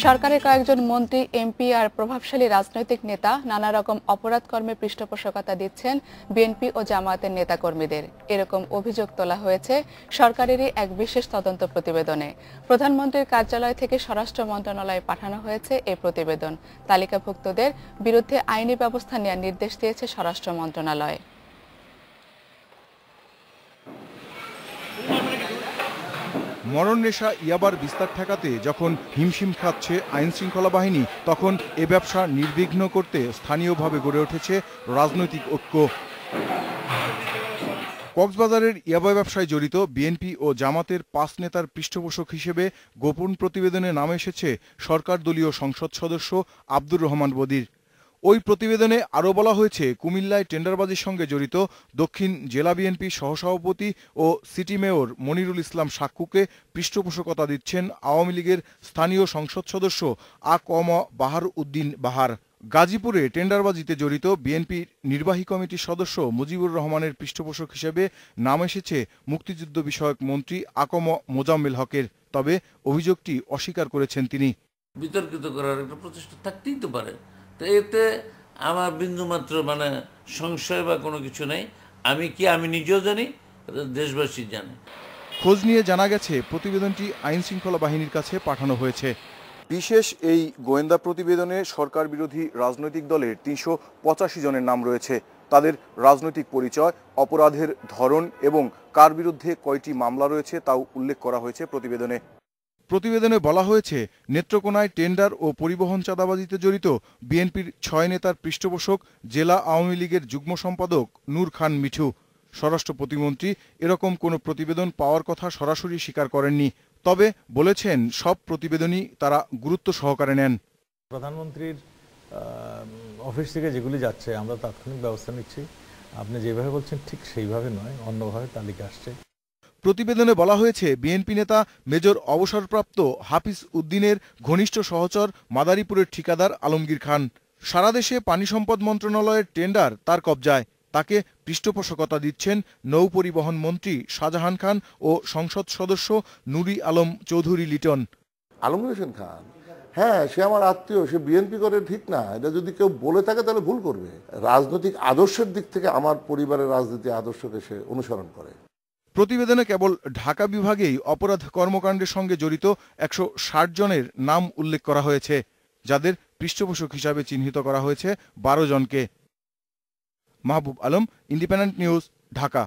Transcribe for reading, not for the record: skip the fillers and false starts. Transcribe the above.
সরকারের কয়েকজন মন্ত্রী, এমপি আর প্রভাবশালী রাজনৈতিক নেতা নানা রকম অপরাধ কর্মে পৃষ্ঠপোষকতা দিচ্ছেন বিএনপি ও জামায়াতের নেতাকর্মীদের। এরকম অভিযোগ তোলা হয়েছে সরকারেরই এক বিশেষ তদন্ত প্রতিবেদনে। প্রধানমন্ত্রীর কার্যালয় থেকে স্বরাষ্ট্র মন্ত্রণালয়ে পাঠানো হয়েছে এই প্রতিবেদন। তালিকাভুক্তদের বিরুদ্ধে আইনি ব্যবস্থা নেওয়ার নির্দেশ দিয়েছে স্বরাষ্ট্র মন্ত্রণালয়। মরণ নেশা ইয়াবার বিস্তার ঠেকাতে যখন হিমশিম খাচ্ছে আইন শৃঙ্খলা বাহিনী, তখন এ ব্যবসা নির্বিঘ্ন করতে স্থানীয়ভাবে গড়ে উঠেছে রাজনৈতিক ঐক্য। কক্সবাজারের ইয়াবা ব্যবসায় জড়িত বিএনপি ও জামাতের ৫ নেতার পৃষ্ঠপোষক হিসেবে গোপন প্রতিবেদনে নাম এসেছে সরকার দলীয় সংসদ সদস্য আব্দুর রহমান বদির। ওই প্রতিবেদনে আরও বলা হয়েছে, কুমিল্লায় টেন্ডারবাজির সঙ্গে জড়িত দক্ষিণ জেলা বিএনপি সহসভাপতি ও সিটি মেয়র মনিরুল ইসলাম সাক্কুকে পৃষ্ঠপোষকতা দিচ্ছেন আওয়ামী লীগের স্থানীয় সংসদ সদস্য আ.ক.ম বাহার উদ্দিন বাহার। গাজীপুরে টেন্ডারবাজিতে জড়িত বিএনপির নির্বাহী কমিটির সদস্য মুজিবুর রহমানের পৃষ্ঠপোষক হিসেবে নাম এসেছে মুক্তিযুদ্ধ বিষয়ক মন্ত্রী আ.ক.ম মোজাম্মেল হকের। তবে অভিযোগটি অস্বীকার করেছেন তিনি। বিতর্কিত করার একটা প্রচেষ্টা থাকতেই তো পারে, তো এতে আমার বিন্দুমাত্র সংশয় বা কোনো কিছু নেই। আমি নিজেও জানি, দেশবাসী জানে। খোঁজ নিয়ে জানা গেছে প্রতিবেদনটি আইন শৃঙ্খলা বাহিনীর কাছে পাঠানো হয়েছে। বিশেষ এই গোয়েন্দা প্রতিবেদনে সরকার বিরোধী রাজনৈতিক দলের ৩৮৫ জনের নাম রয়েছে। তাদের রাজনৈতিক পরিচয়, অপরাধের ধরন এবং কার বিরুদ্ধে কয়টি মামলা রয়েছে তাও উল্লেখ করা হয়েছে প্রতিবেদনে। প্রতিবেদনে বলা হয়েছে, নেত্রকোনায় টেন্ডার ও পরিবহন চাঁদাবাজিতে জড়িত বিএনপির ৬ নেতার পৃষ্ঠপোষক জেলা আওয়ামী লীগের যুগ্ম সম্পাদক নূর খান মিঠু। স্বরাষ্ট্র প্রতিমন্ত্রী এরকম কোনো প্রতিবেদন পাওয়ার কথা সরাসরি স্বীকার করেননি, তবে বলেছেন সব প্রতিবেদনই তারা গুরুত্ব সহকারে নেন। প্রধানমন্ত্রীর অফিস থেকে যেগুলি যাচ্ছে আমরা তাৎক্ষণিক ব্যবস্থা নিচ্ছি। আপনি যেভাবে বলছেন ঠিক সেইভাবে নয়, অন্যভাবে তালিকা আসছে। প্রতিবেদনে বলা হয়েছে, বিএনপি নেতা মেজর অবসরপ্রাপ্ত হাফিজ উদ্দিনের ঘনিষ্ঠ সহচর মাদারীপুরের ঠিকাদার আলমগীর খান। সারা দেশে পানি সম্পদ মন্ত্রণালয়ের টেন্ডার তার কবজায়। তাকে পৃষ্ঠপোষকতা দিচ্ছেন নৌ পরিবহন মন্ত্রী শাহজাহান খান ও সংসদ সদস্য নুরি আলম চৌধুরী লিটন। আলমগীর হোসেন খান, হ্যাঁ, সে আমার আত্মীয়, সে বিএনপি করে ঠিক না, এটা যদি কেউ বলে থাকে তাহলে ভুল করবে। রাজনৈতিক আদর্শের দিক থেকে আমার পরিবারের রাজনীতি আদর্শকে সে অনুসরণ করে। প্রতিবেদনে কেবল ঢাকা বিভাগেই অপরাধ কর্মকাণ্ডের সঙ্গে জড়িত ১৬০ জনের নাম উল্লেখ করা হয়েছে, যাদের পৃষ্ঠপোষক হিসাবে চিহ্নিত করা হয়েছে ১২ জনকে। Mahbub Alam, independent news, Dhaka.